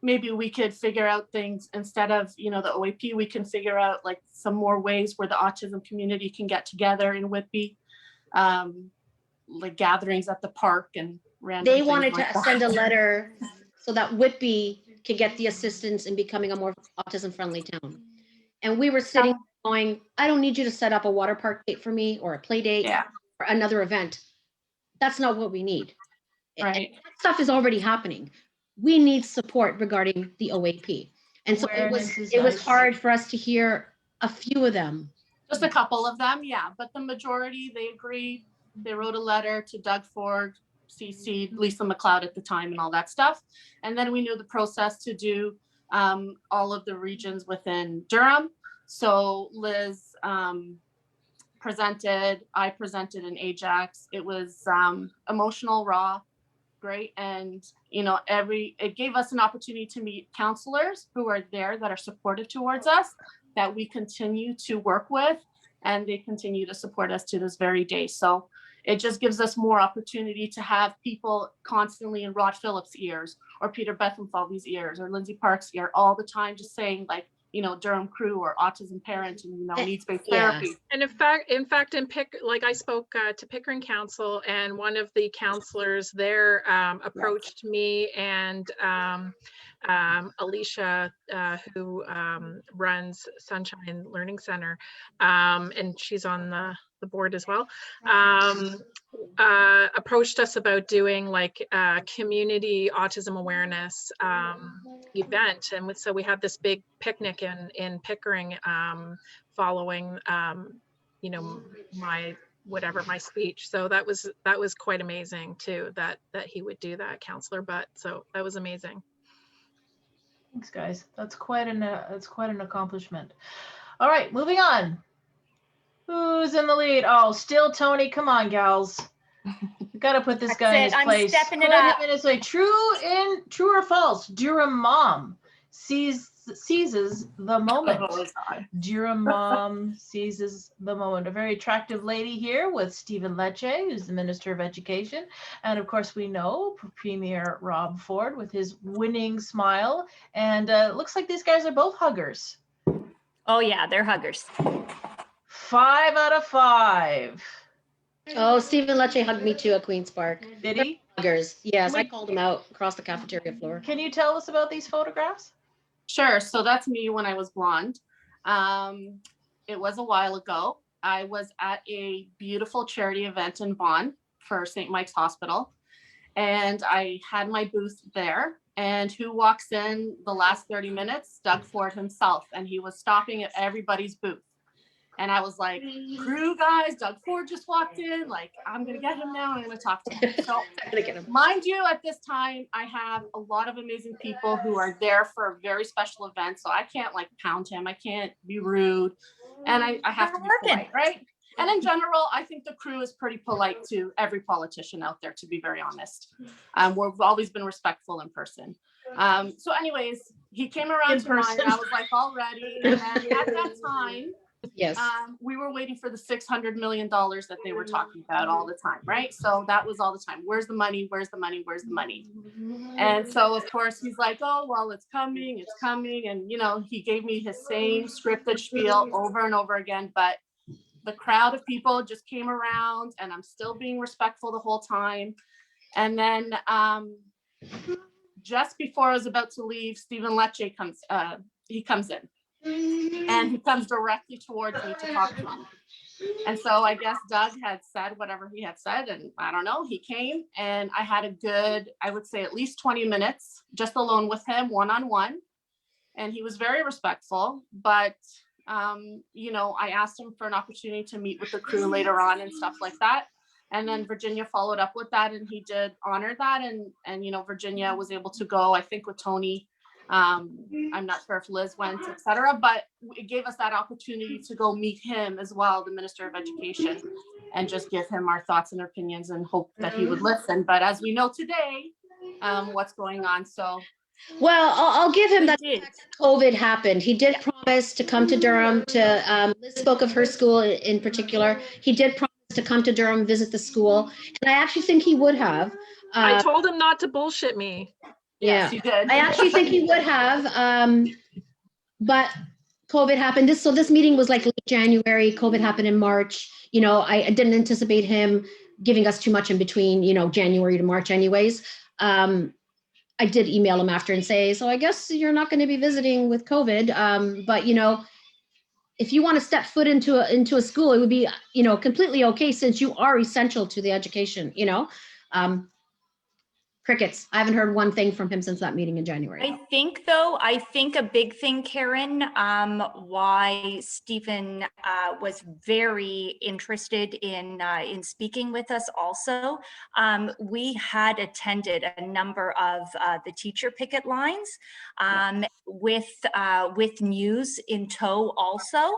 maybe we could figure out things instead of, you know, the OAP, we can figure out like some more ways where the autism community can get together in Whitby, like gatherings at the park and random They things wanted like to that. send a letter so that Whitby could get the assistance in becoming a more autism friendly town. And we were sitting going, I don't need you to set up a water park date for me or a play date Yeah, or another event. That's not what we need. right. That stuff is already happening. We need support regarding the OAP. And so Awareness is it was nice. hard for us to hear a few of them. Just a couple of them, yeah. But the majority, they agreed. They wrote a letter to Doug Ford, CC, Lisa McLeod at the time and all that stuff. And then we knew the process to do all of the regions within Durham. So Liz presented, I presented in Ajax. It was emotional, raw, great. And, you know, it gave us an opportunity to meet counselors who are there that are supportive towards us, that we continue to work with, and they continue to support us to this very day. So it just gives us more opportunity to have people constantly in Rod Phillips' ears or Peter Bethenfalvy's ears or Lindsay Park's ear all the time, just saying like, you know, Durham Crew or autism parent and, you know, needs-based therapy. And in fact, like I spoke to Pickering Council, and one of the counselors there approached me and Alicia, who runs Sunshine Learning Center, and she's on the board as well, approached us about doing like a community autism awareness event. And so we had this big picnic in Pickering following, you know, my speech. So that was quite amazing too, that he would do that, Counselor Butt. So that was amazing. Thanks, guys. That's quite an accomplishment. All right, moving on. Who's in the lead? Oh, still Tony. Come on, gals. We got to put this guy in his place. I'm stepping it Put him up. in his way. True or false? Durham mom seizes the moment. Durham mom seizes the moment. A very attractive lady here with Stephen Lecce, who's the Minister of Education. And of course, we know Premier Rob Ford with his winning smile. And it looks like these guys are both huggers. Oh yeah, they're huggers. 5 out of 5. Oh, Stephen Lecce hugged me too at Queen's Park. Did he? Huggers. Yes, I called him out across the cafeteria floor. Can you tell us about these photographs? Sure. So that's me when I was blonde. It was a while ago. I was at a beautiful charity event in Vaughan for St. Mike's Hospital, and I had my booth there. And who walks in the last 30 minutes? Doug Ford himself. And he was stopping at everybody's booth. And I was like, crew guys, Doug Ford just walked in. Like, I'm going to get him now. I'm going to talk to him. So, mind you, at this time, I have a lot of amazing people who are there for a very special event. So I can't like pound him. I can't be rude. And I have to be polite, right? And in general, I think the crew is pretty polite to every politician out there, to be very honest. We've always been respectful in person. So anyways, he came around to mine. I was like, all ready. And then at that time, Yes. we were waiting for the $600 million that they were talking about all the time, right? So that was all the time. Where's the money? Where's the money? Where's the money? And so, of course, he's like, oh, well, it's coming. It's coming. And, you know, he gave me his same scripted spiel over and over again. But the crowd of people just came around, and I'm still being respectful the whole time. And then just before I was about to leave, Stephen Lecce comes in. And he comes directly towards me to talk to me. And so I guess Doug had said whatever he had said, and I don't know, he came, and I had a good, I would say at least 20 minutes just alone with him, one-on-one. And he was very respectful, but you know, I asked him for an opportunity to meet with the crew later on and stuff like that. And then Virginia followed up with that, and he did honor that. And you know, Virginia was able to go, I think, with Tony. I'm not sure if Liz went, etc., but it gave us that opportunity to go meet him as well, the Minister of Education, and just give him our thoughts and opinions and hope that he would listen. But as we know today, what's going on. So, Well, I'll give him that. COVID happened. He did promise to come to Durham to, Liz spoke of her school in particular. He did promise to come to Durham, visit the school. And I actually think he would have. I told him not to bullshit me. Yeah, yes, you did. I actually think he would have, but COVID happened. So this meeting was like late January. COVID happened in March. You know, I didn't anticipate him giving us too much in between, you know, January to March anyways. I did email him after and say, so I guess you're not going to be visiting with COVID. But, you know, if you want to step foot into a school, it would be, you know, completely okay, since you are essential to the education, you know. Crickets. I haven't heard one thing from him since that meeting in January. I think a big thing, Karen, why Stephen was very interested in speaking with us also. We had attended a number of the teacher picket lines with news in tow also.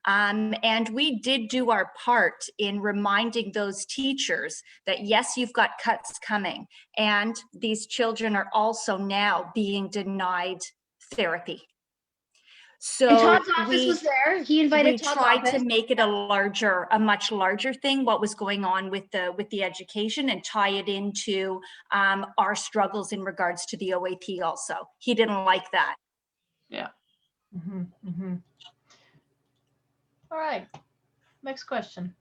And we did do our part in reminding those teachers that yes, you've got cuts coming, and these children are also now being denied therapy. So and Todd's office was there. He invited Todd's tried office to make it a much larger thing, what was going on with the education, and tie it into our struggles in regards to the OAP also. He didn't like that. Yeah. Mm-hmm, mm-hmm. All right, next question.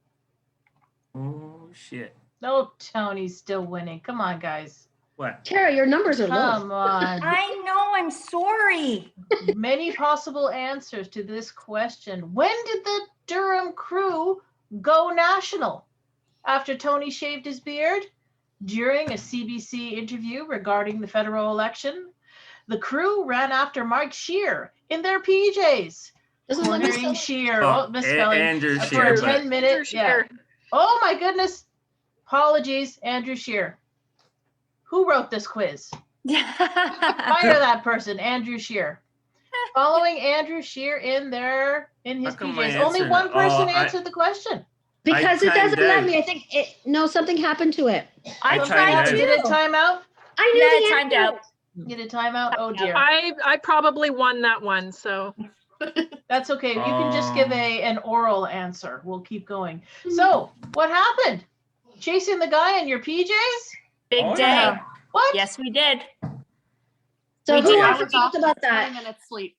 Oh, shit. No, Tony's still winning. Come on, guys. What? Tara, your numbers are low. Come on. I know, I'm sorry. Many possible answers to this question. When did the Durham Crew go national? After Tony shaved his beard? During a CBC interview regarding the federal election? The crew ran after Mike Scheer in their PJs. Cornering Scheer. Oh, misspelling. Andrew For Scheer. a 10-minute. Andrew Scheer. Yeah. Oh my goodness. Apologies, Andrew Scheer. Who wrote this quiz? Fire that person, Andrew Scheer. Following Andrew Scheer in his How come I PJs. Only answered one it? person Oh, answered the question. Because it doesn't timed let out. me. I think something happened to it. I timed tried out. to. Did it time out? I knew Yeah, the timed answer. out. Did it time out? Oh dear. I probably won that one, so. That's okay. You can just give an oral answer. We'll keep going. So what happened? Chasing the guy in your PJs? Big Oh, day. yeah. What? Yes, we did. So We who did. wants I to was talk off for about 20 that? minutes sleep.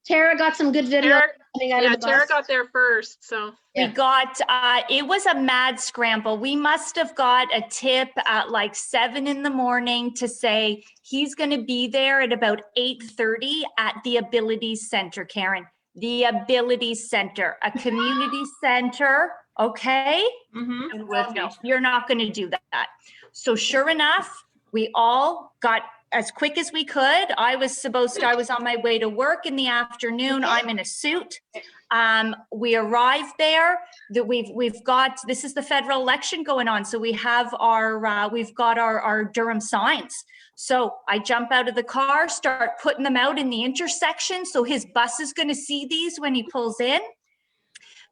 Tara got some good video Tara, coming out yeah, of the Tara bus. got there first, so. Yeah. We got, it was a mad scramble. We must have got a tip at like 7 in the morning to say he's going to be there at about 8:30 at the Abilities Center, Karen. the Ability Center, a community center, okay? Mhm. No, you're not going to do that. So sure enough, we all got as quick as we could. I was on my way to work in the afternoon. I'm in a suit. We arrived there. This is the federal election going on. So we've got our Durham signs. So I jump out of the car, start putting them out in the intersection. So his bus is going to see these when he pulls in,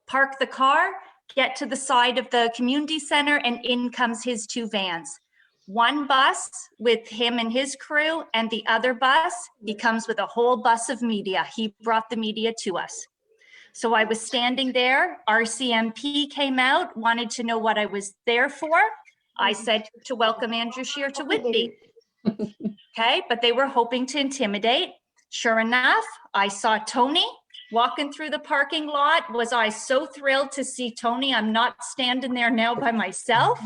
park the car, get to the side of the community center, and in comes his 2 vans. One bus with him and his crew, and the other bus, he comes with a whole bus of media. He brought the media to us. So I was standing there, RCMP came out, wanted to know what I was there for. I said to welcome Andrew Scheer to Whitby. Okay, but they were hoping to intimidate. Sure enough, I saw Tony walking through the parking lot. Was I so thrilled to see Tony? I'm not standing there now by myself.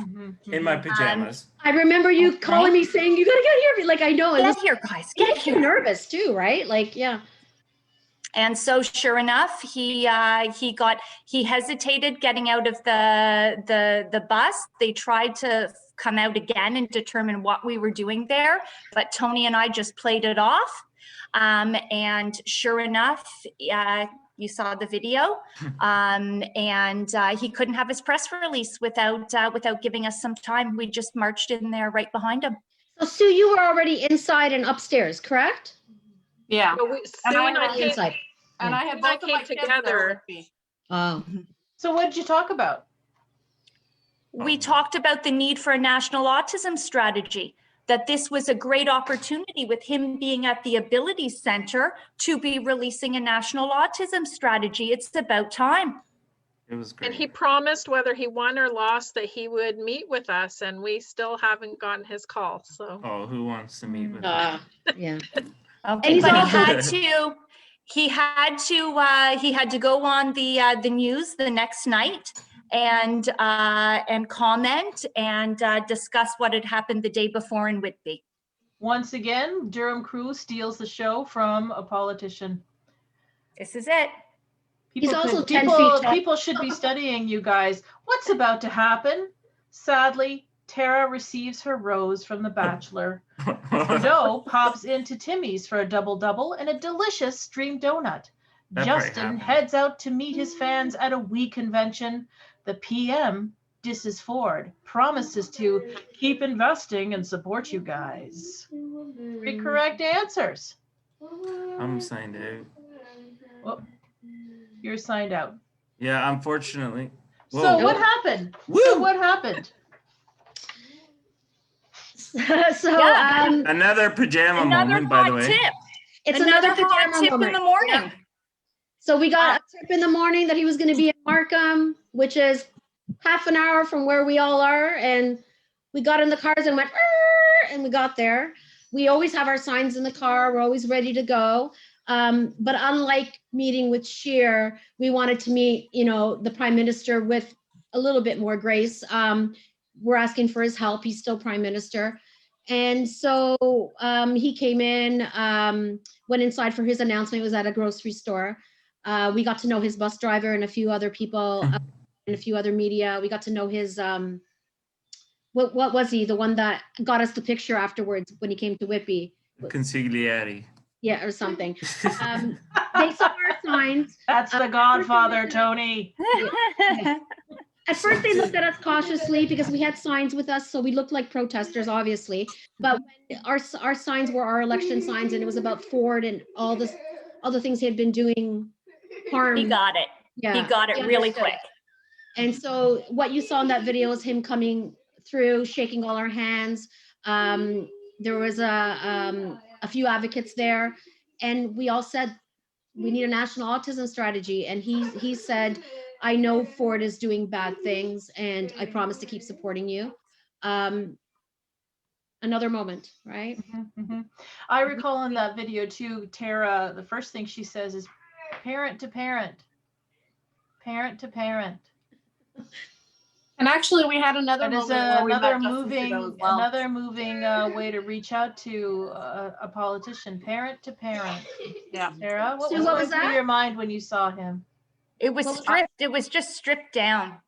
In my pajamas. I remember you calling me saying, you gotta get here. Like, I know. It Get was, here, guys, it get makes you here. nervous too, right? Like, yeah. And so sure enough, he hesitated getting out of the bus. They tried to come out again and determine what we were doing there, but Tony and I just played it off. And sure enough, you saw the video, and he couldn't have his press release without giving us some time. We just marched in there right behind him. So Sue, you were already inside and upstairs, correct? Yeah. So Sue and I came, Inside. And Yeah. I had And I both of my came kids there together. with me. Oh. So what did you talk about? We talked about the need for a national autism strategy, that this was a great opportunity with him being at the Ability Center to be releasing a national autism strategy. It's about time. It was great. and he promised whether he won or lost that he would meet with us, and we still haven't gotten his call, so. Oh, who wants to meet with me? Yeah. Okay, he's but also- he had to go on the news the next night and comment and discuss what had happened the day before in Whitby. Once again, Durham Crew steals the show from a politician. This is it. He's also 10 feet tall. People should be studying you guys. What's about to happen? Sadly, Tara receives her rose from The Bachelor. Joe pops into Timmy's for a double-double and a delicious dream donut. That probably Justin happened. heads out to meet his fans at a Wii convention. The PM disses Ford, promises to keep investing and support you guys. 3 correct answers. I'm signed out. Well, you're signed out. Yeah, unfortunately. So Whoa. what happened? Woo! So what happened? So, Yeah. Another pajama Another moment, by the hot way. tip. it's Another another hot pajama tip in moment. the morning. Yeah. So we got a tip in the morning that he was going to be in Markham, which is half an hour from where we all are. And we got in the cars and went, "Arr!" and we got there. We always have our signs in the car. We're always ready to go. But unlike meeting with Scheer, we wanted to meet, the Prime Minister with a little bit more grace. We're asking for his help. He's still Prime Minister. And so he came in, went inside for his announcement. It was at a grocery store. We got to know his bus driver and a few other people and a few other media. We got to know his, what was he? The one that got us the picture afterwards when he came to Whitby. Consigliere. Yeah, or something. They saw our signs. That's the Godfather, Tony. At first, they looked at us cautiously because we had signs with us, so we looked like protesters, obviously. But when our signs were our election signs, and it was about Ford and all the things he had been doing harm. He got it. Yeah, He got it he really understood. quick. And so what you saw in that video is him coming through, shaking all our hands. There was a few advocates there, and we all said, we need a national autism strategy. And he said, I know Ford is doing bad things, and I promise to keep supporting you. Another moment, right? Mhm. I recall in that video too, Tara, the first thing she says is parent to parent, parent to parent. And actually, we had another And it's moment where we another met Justin Trudeau moving, as well. another moving way to reach out to a politician, parent to parent. Yeah. Sarah, what Sue, was what going was through that? your mind when you saw him? It was What was stripped. It was just stripped down,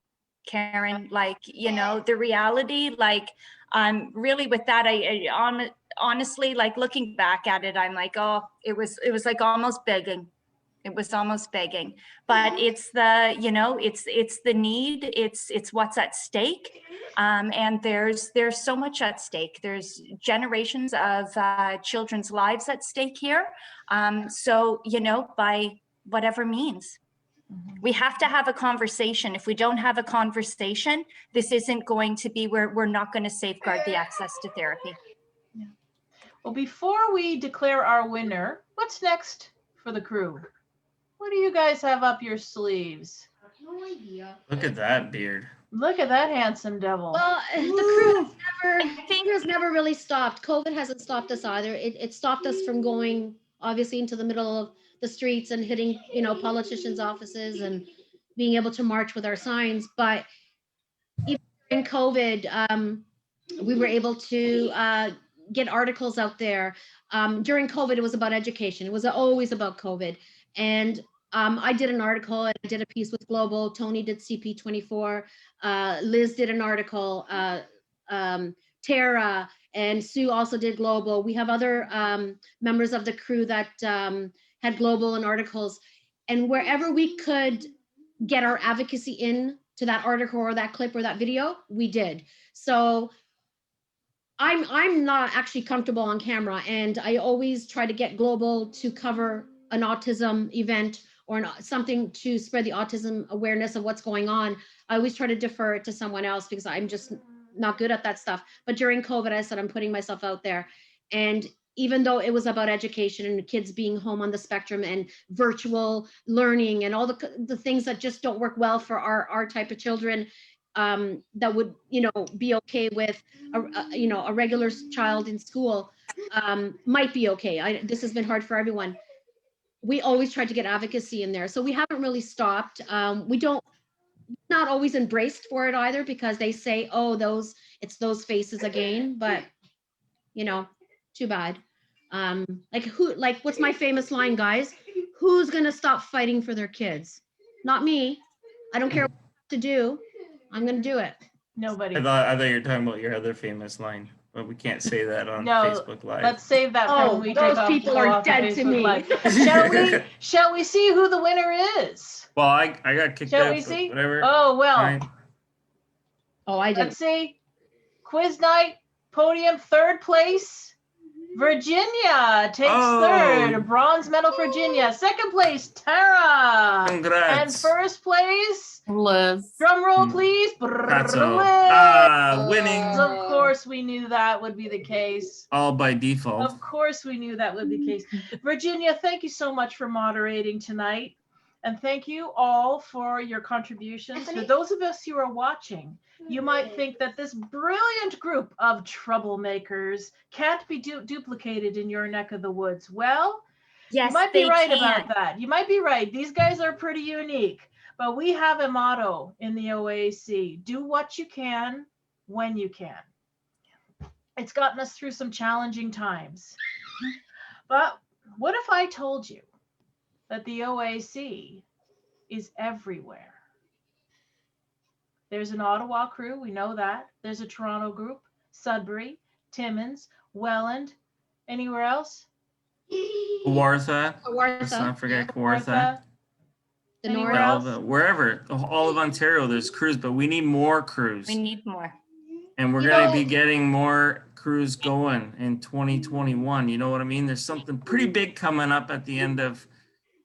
Karen. Like, you know, the reality, like, really with that, honestly, like looking back at it, I'm like, oh, it was like almost begging. It was almost begging, but it's the, you know, it's the need, it's what's at stake. And there's so much at stake. There's generations of children's lives at stake here. So, you know, by whatever means, we have to have a conversation. If we don't have a conversation, this isn't going to be where we're not going to safeguard the access to therapy. Yeah. Well, before we declare our winner, what's next for the crew? What do you guys have up your sleeves? No idea. Look at that beard. Look at that handsome devil. Well, the crew has never really stopped. COVID hasn't stopped us either. It stopped us from going obviously into the middle of the streets and hitting, you know, politicians' offices and being able to march with our signs. But even in COVID, we were able to get articles out there. During COVID, it was about education. It was always about COVID. And I did an article and I did a piece with Global. Tony did CP24. Liz did an article. Tara and Sue also did Global. We have other members of the crew that had Global and articles. And wherever we could get our advocacy in to that article or that clip or that video, we did. So I'm not actually comfortable on camera, and I always try to get Global to cover an autism event or something to spread the autism awareness of what's going on. I always try to defer it to someone else because I'm just not good at that stuff. But during COVID, I said, I'm putting myself out there. And even though it was about education and kids being home on the spectrum and virtual learning and all the things that just don't work well for our type of children, that would, you know, be okay with a regular child in school, might be okay. This has been hard for everyone. We always tried to get advocacy in there. So we haven't really stopped. We don't, not always embraced for it either, because they say, oh, it's those faces again, but you know, too bad. Like what's my famous line, guys? Who's gonna stop fighting for their kids? Not me. I don't care what to do. I'm gonna do it. Nobody. I thought you were talking about your other famous line, but we can't say that on No, Facebook Live. Let's save that for when we those take off, people go are off dead of to Facebook me. Live. Shall we see who the winner is? Well, I got kicked Shall out. we so see? Whatever. Oh, well, Fine. Oh, I did. let's see. Quiz night, podium, third place. Virginia takes third. Bronze medal, Virginia. Second place, Tara. Congrats. And first place, Liz. drum roll, please. That's all. Liz. Winning. Of course, we knew that would be the case. All by default. Of course, we knew that would be the case. Virginia, thank you so much for moderating tonight. And thank you all for your contributions. For those of us who are watching, you might think that this brilliant group of troublemakers can't be duplicated in your neck of the woods. Well, Yes, you might be they right can. about that. You might be right. These guys are pretty unique. But we have a motto in the OAC: do what you can when you can. It's gotten us through some challenging times. But what if I told you that the OAC is everywhere? There's an Ottawa crew, we know that. There's a Toronto group, Sudbury, Timmins, Welland. Anywhere else? Kawartha. Let's Kawartha, not forget yeah. Kawartha. The Anywhere North. else? Wherever, all of Ontario, there's crews, but we need more crews. We need more. And we're You going to know- be getting more crews going in 2021. You know what I mean? There's something pretty big coming up at the end of,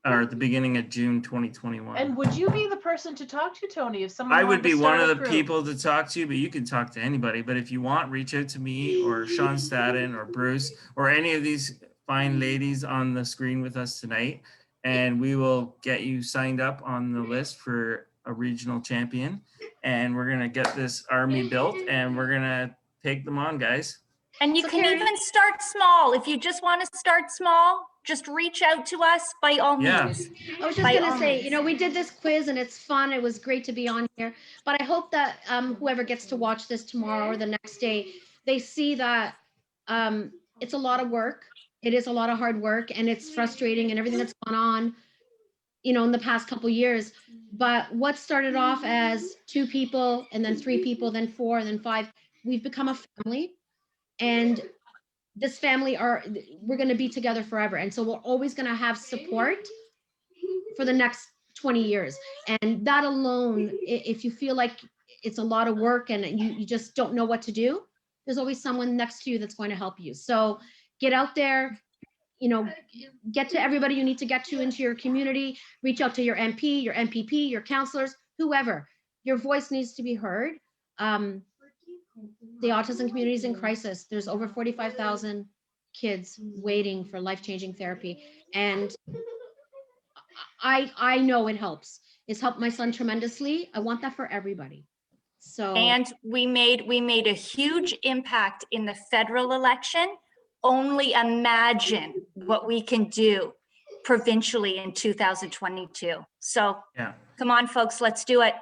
or at the beginning of June 2021. And would you be the person to talk to, Tony, if someone I wanted would to be one start of a the crew? people to talk to, but you can talk to anybody. But if you want, reach out to me or Sean Staden or Bruce or any of these fine ladies on the screen with us tonight, and we will get you signed up on the list for a regional champion. And we're going to get this army built and we're going to take them on, guys. And you So can Karen- even start small. If you just want to start small, just reach out to us by all Yeah. means. I was just By gonna all say, means. you know, we did this quiz and it's fun. It was great to be on here. But I hope that whoever gets to watch this tomorrow or the next day, they see that it's a lot of work. It is a lot of hard work and it's frustrating and everything that's gone on, you know, in the past couple years. But what started off as 2 people and then 3 people, then 4, and then 5, we've become a family. And this family we're going to be together forever. And so we're always going to have support for the next 20 years. And that alone, if you feel like it's a lot of work and you just don't know what to do, there's always someone next to you that's going to help you. So get out there, you know, get to everybody you need to get to into your community, reach out to your MP, your MPP, your counselors, whoever. Your voice needs to be heard. The autism community is in crisis. There's over 45,000 kids waiting for life-changing therapy. And I know it helps. It's helped my son tremendously. I want that for everybody. So And we made a huge impact in the federal election. Only imagine what we can do provincially in 2022. So Yeah. come on, folks, let's do it.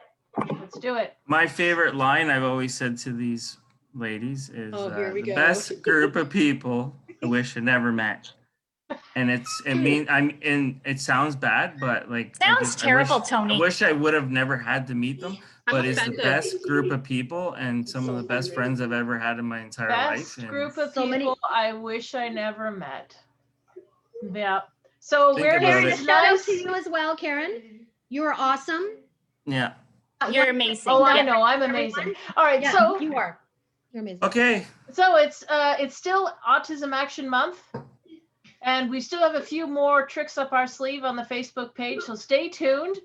Let's do it. My favorite line I've always said to these ladies is Oh, here we the go. best group of people I wish I never met. And it sounds bad, but like Sounds terrible, Tony. I wish I would have never had to meet them. I'm But it's the offended. best group of people and some of the best friends I've ever had in my entire Best life. And group of So many- people I wish I never met. Yeah. So Think awareness about is it. shout out nice. to you as well, Karen. You are awesome. yeah. You're amazing. Oh, I Yeah. know. I'm amazing. All right. Yeah, So you are. You're amazing. Okay. So it's still Autism Action Month, and we still have a few more tricks up our sleeve on the Facebook page. So stay tuned.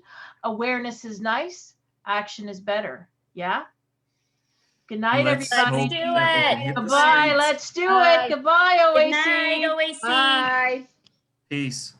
Awareness is nice. Action is better. Yeah. Good night, Let's everybody. hope do that we can it. hit the Goodbye. streets. Let's do Bye. it. Goodbye, Good OAC. night, OAC. Bye. Peace.